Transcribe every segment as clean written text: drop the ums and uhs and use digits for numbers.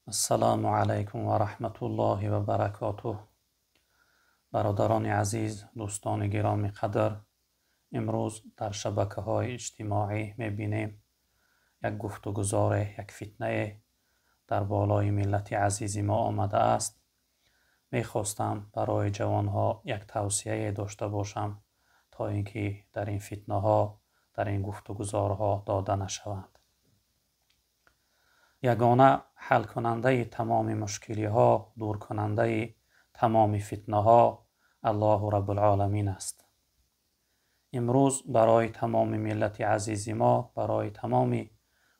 السلام علیکم و رحمت الله و برکاته. برادران عزیز، دوستان گرامی قدر، امروز در شبکه‌های اجتماعی می‌بینیم یک گفتگوزار، یک فتنه در بالای ملت عزیز ما آمده است. می‌خواستم برای جوانها یک توصیه داشته باشم تا اینکه در این فتنه‌ها، در این گفتگوزارها داده نشوند. یگانه حل کننده تمام مشکلی ها، دور کننده تمام فتنه ها الله رب العالمین است. امروز برای تمام ملت عزیز ما، برای تمام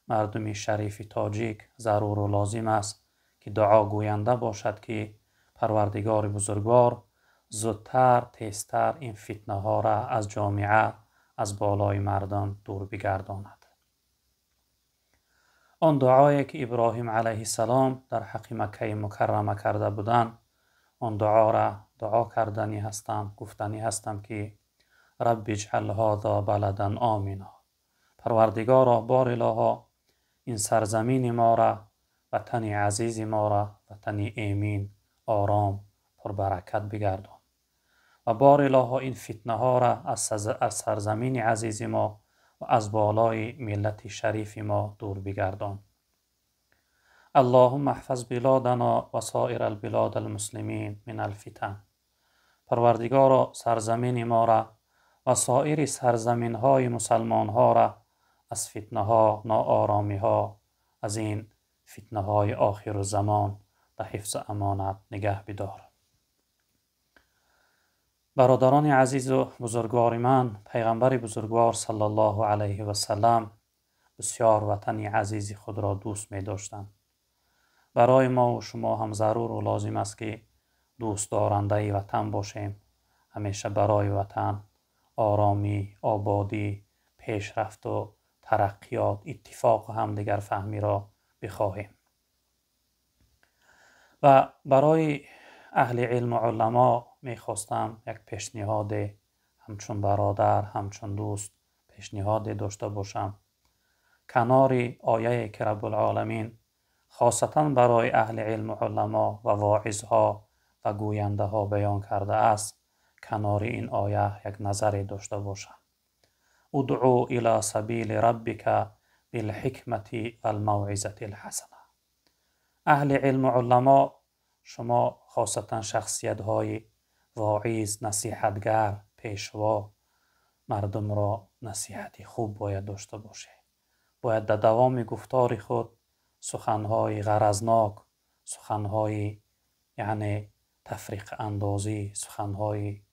مردم شریف تاجیک ضرور و لازم است که دعا گوینده باشد که پروردگار بزرگوار زودتر تیزتر این فتنه ها را از جامعه، از بالای مردم دور بگرداند. آن دعایی که ابراهیم علیه السلام در حق مکه مکرمه کرده بودند، آن دعا را دعا کردنی هستم، گفتنی هستم که رب اجعل هذا بلدا آمنا. پروردگارا، بار الها این سرزمین ما را، وطن عزیز ما را وطن امین، آرام، پربرکت بگردان و بار الها این فتنه ها را از سرزمین عزیز ما و از بالای ملت شریف ما دور بگردان. اللهم احفظ بلادنا و سایر البلاد المسلمین من الفتن. پروردگارا، سرزمین ما را و سایر سرزمین های مسلمان ها را از فتنه ها، ناآرامی ها، از این فتنه های آخر الزمان به حفظ امانت نگه بدار. برادران عزیز و بزرگوار من، پیغمبر بزرگوار صلی الله علیه و سلم بسیار وطن عزیز خود را دوست می داشتند. برای ما و شما هم ضرور و لازم است که دوست دارنده وطن باشیم. همیشه برای وطن آرامی، آبادی، پیشرفت و ترقیات، اتفاق و همدیگر فهمی را بخواهیم. و برای اهل علم و علما میخواستم یک پیشنهاد همچون برادر، همچون دوست پیشنهاد داشته باشم. کنار آیه که رب العالمین خاصتا برای اهل علم و علما و واعظها و گوینده ها بیان کرده است، کنار این آیه یک نظری داشته باشم. ادعو الی سبیل ربک بالحکمت و الموعظة الحسنه. اهل علم و علما، شما خاصتا شخصیت های واعظ، نصیحتگر، پیشوا، مردم را نصیحتی خوب باید داشته باشه. باید در دوام گفتار خود سخنهای غرضناک، سخنهای یعنی تفریق اندازی، سخنهایی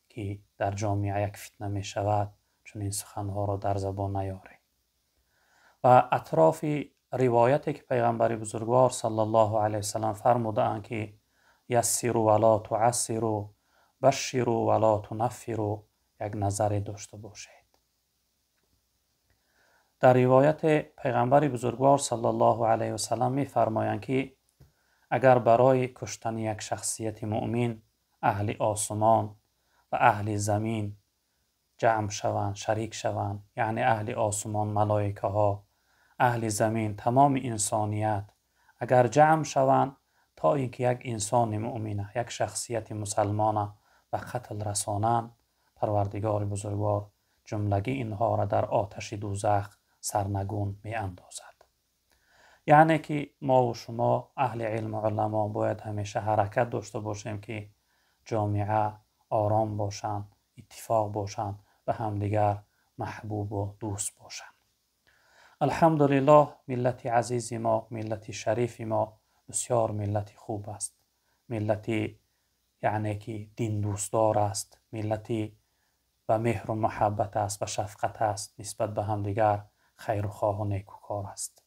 که در جامعه یک فتنه می شود، چون این سخنها را در زبان نیاره. و اطراف روایتی که پیغمبر بزرگوار صلی الله علیه وسلم فرمودند که یسروا ولا تعسروا، بشروا ولا تنفروا، یک نظری داشته باشید. در روایت پیغمبر بزرگوار صلی الله علیه و سلم می فرمایند که اگر برای کشتن یک شخصیت مؤمن اهل آسمان و اهل زمین جمع شوند، شریک شوند، یعنی اهل آسمان ملائکه ها، اهل زمین تمام انسانیت اگر جمع شوند تا اینکه یک انسان مؤمن، یک شخصیت مسلمان به قتل رسانند، پروردگار بزرگوار جملگی اینها را در آتش دوزخ سرنگون می اندازد. یعنی که ما و شما اهل علم و علما باید همیشه حرکت داشته باشیم که جامعه آرام باشند، اتفاق باشند، به همدیگر محبوب و دوست باشند. الحمدلله ملت عزیز ما، ملت شریف ما بسیار ملت خوب است. ملتی یعنی که دین دوستدار است، ملتی و مهر و محبت است و شفقت است، نسبت به همدیگر خیر و خواه و نیکوکار است.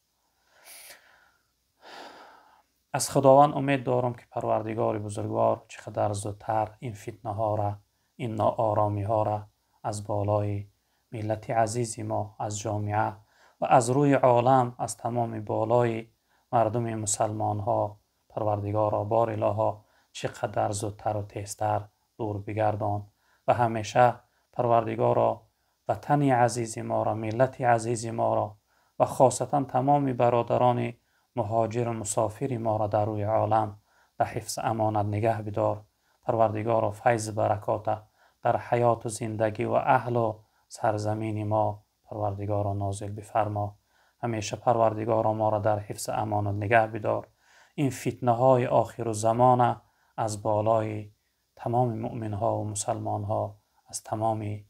از خداوند امید دارم که پروردگار بزرگوار چقدر زودتر این فتنه ها را، این ناآرامی ها را از بالای ملت عزیز ما، از جامعه و از روی عالم، از تمام بالای مردم مسلمان ها، پروردگار بار الها چقدر زودتر و تیزتر دور بگردان و همیشه پروردگار وطن عزیز ما را، ملت عزیز ما را و خاصتا تمام برادران مهاجر و مسافر ما را در روی عالم در حفظ امانت نگه بدار. پروردگار فیض برکات در حیات و زندگی و اهل و سرزمین ما پروردگار نازل بفرما. همیشه پروردگار ما را در حفظ امانت نگه بدار. این فتنه های آخر زمان از بالای تمام مؤمن ها و مسلمان ها از تمام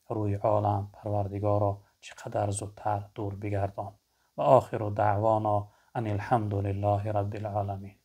روی عالم پروردگارا چقدر زودتر دور بگردان. و آخر دعوانا ان الحمد لله رب العالمین.